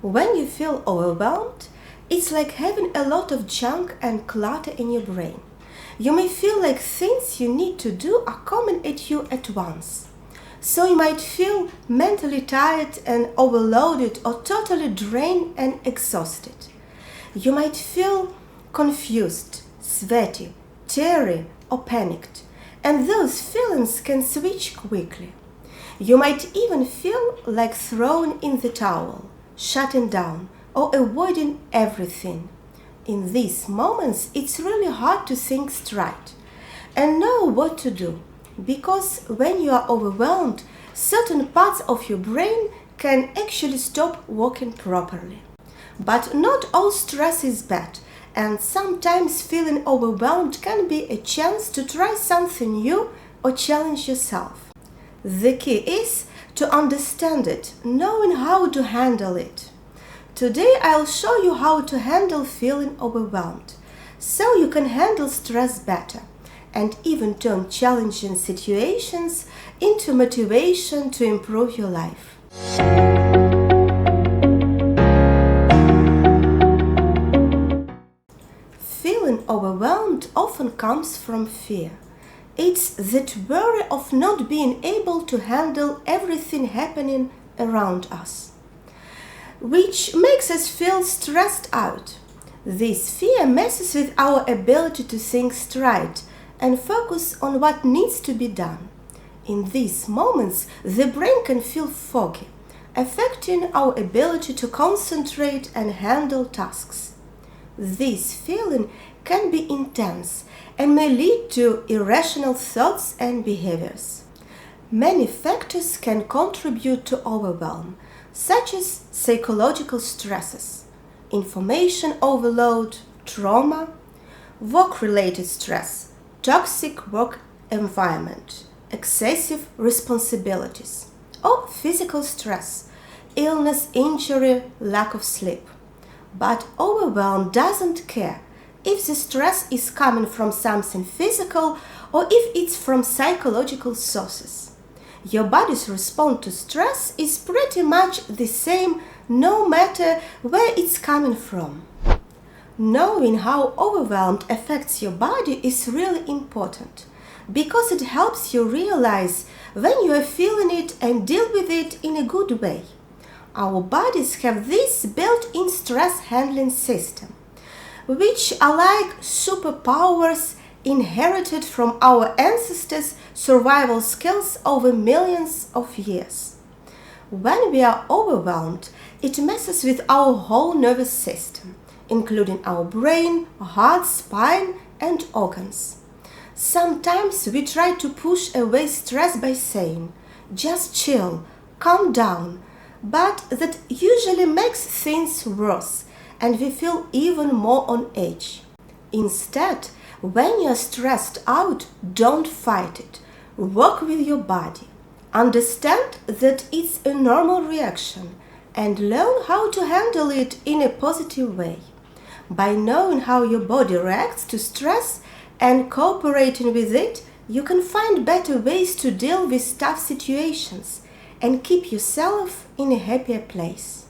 When you feel overwhelmed, it's like having a lot of junk and clutter in your brain. You may feel like things you need to do are coming at you at once. So you might feel mentally tired and overloaded or totally drained and exhausted. You might feel confused, sweaty, teary, or panicked, and those feelings can switch quickly. You might even feel like throwing in the towel, shutting down, or avoiding everything. In these moments, it's really hard to think straight and know what to do, because when you are overwhelmed, certain parts of your brain can actually stop working properly. But not all stress is bad, and sometimes feeling overwhelmed can be a chance to try something new or challenge yourself. The key is to understand it, knowing how to handle it. Today I'll show you how to handle feeling overwhelmed, so you can handle stress better and even turn challenging situations into motivation to improve your life. Feeling overwhelmed often comes from fear. It's that worry of not being able to handle everything happening around us, which makes us feel stressed out. This fear messes with our ability to think straight and focus on what needs to be done. In these moments, the brain can feel foggy, affecting our ability to concentrate and handle tasks. This feeling can be intense and may lead to irrational thoughts and behaviors. Many factors can contribute to overwhelm, such as psychological stresses, information overload, trauma, work-related stress, toxic work environment, excessive responsibilities, or physical stress, illness, injury, lack of sleep. But overwhelm doesn't care if the stress is coming from something physical or if it's from psychological sources. Your body's response to stress is pretty much the same no matter where it's coming from. Knowing how overwhelmed affects your body is really important because it helps you realize when you are feeling it and deal with it in a good way. Our bodies have this built-in stress handling system, which are like superpowers inherited from our ancestors' survival skills over millions of years. When we are overwhelmed, it messes with our whole nervous system, including our brain, heart, spine, and organs. Sometimes we try to push away stress by saying, "Just chill, calm down," but that usually makes things worse and we feel even more on edge. Instead, when you're stressed out, don't fight it. Work with your body. Understand that it's a normal reaction and learn how to handle it in a positive way. By knowing how your body reacts to stress and cooperating with it, you can find better ways to deal with tough situations and keep yourself in a happier place.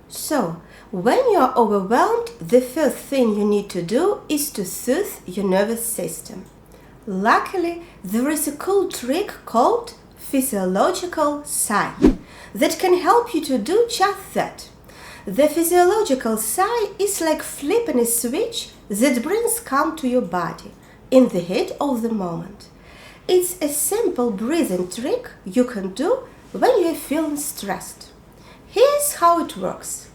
So, when you are overwhelmed, the first thing you need to do is to soothe your nervous system. Luckily, there is a cool trick called physiological sigh that can help you to do just that. The physiological sigh is like flipping a switch that brings calm to your body in the heat of the moment. It's a simple breathing trick you can do when you're feeling stressed. Here's how it works.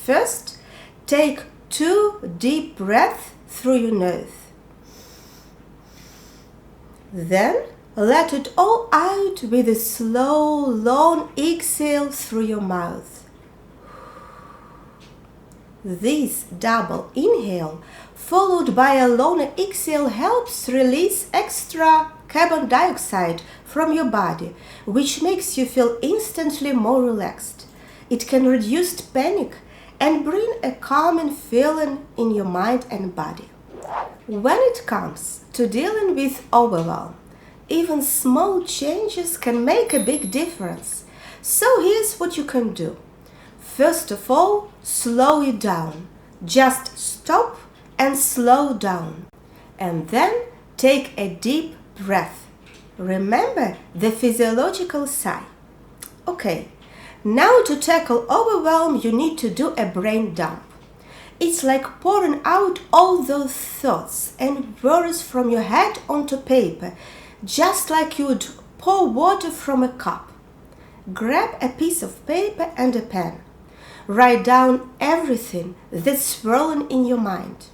First, take 2 deep breaths through your nose. Then, let it all out with a slow, long exhale through your mouth. This double inhale, followed by a long exhale, helps release extra carbon dioxide from your body, which makes you feel instantly more relaxed. It can reduce panic and bring a calming feeling in your mind and body. When it comes to dealing with overwhelm, even small changes can make a big difference. So here's what you can do. First of all, slow it down. Just stop and slow down. And then take a deep breath. Remember the physiological sigh. Okay, now to tackle overwhelm, you need to do a brain dump. It's like pouring out all those thoughts and worries from your head onto paper, just like you would pour water from a cup. Grab a piece of paper and a pen. Write down everything that's swirling in your mind.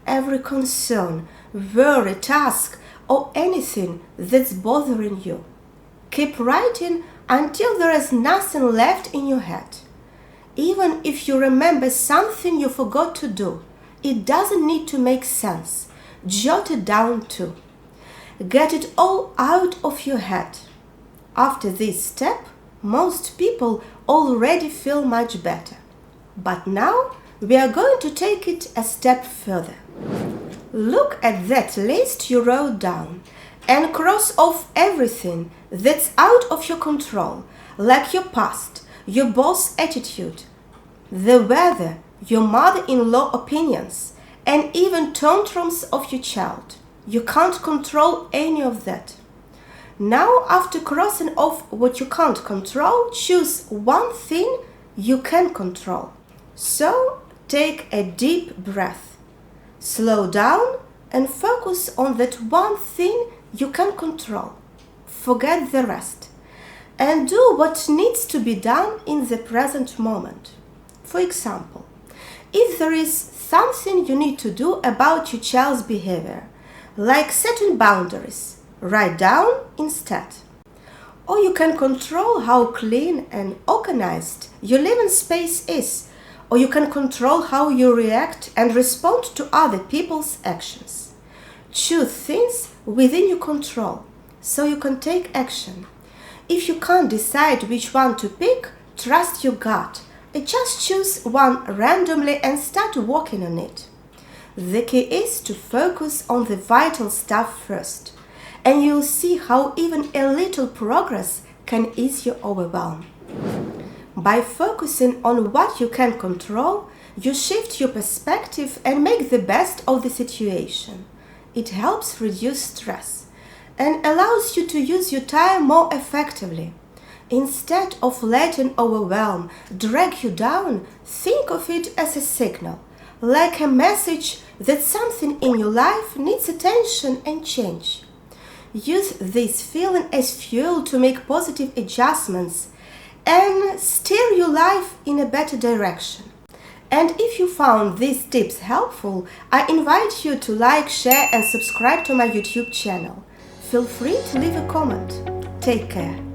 Every concern, worry, task, or anything that's bothering you. Keep writing until there is nothing left in your head. Even if you remember something you forgot to do, it doesn't need to make sense. Jot it down too. Get it all out of your head. After this step, most people already feel much better. But now we are going to take it a step further. Look at that list you wrote down and cross off everything that's out of your control, like your past, your boss attitude, the weather, your mother-in-law opinions, and even tantrums of your child. You can't control any of that. Now, after crossing off what you can't control, choose one thing you can control. So, take a deep breath. Slow down and focus on that one thing you can control. Forget the rest. And do what needs to be done in the present moment. For example, if there is something you need to do about your child's behavior, like setting boundaries, write down instead. Or you can control how clean and organized your living space is, or you can control how you react and respond to other people's actions. Choose things within your control, so you can take action. If you can't decide which one to pick, trust your gut. Just choose one randomly and start working on it. The key is to focus on the vital stuff first, and you'll see how even a little progress can ease your overwhelm. By focusing on what you can control, you shift your perspective and make the best of the situation. It helps reduce stress and allows you to use your time more effectively. Instead of letting overwhelm drag you down, think of it as a signal, like a message that something in your life needs attention and change. Use this feeling as fuel to make positive adjustments and steer your life in a better direction. And if you found these tips helpful, I invite you to like, share and subscribe to my YouTube channel. Feel free to leave a comment. Take care.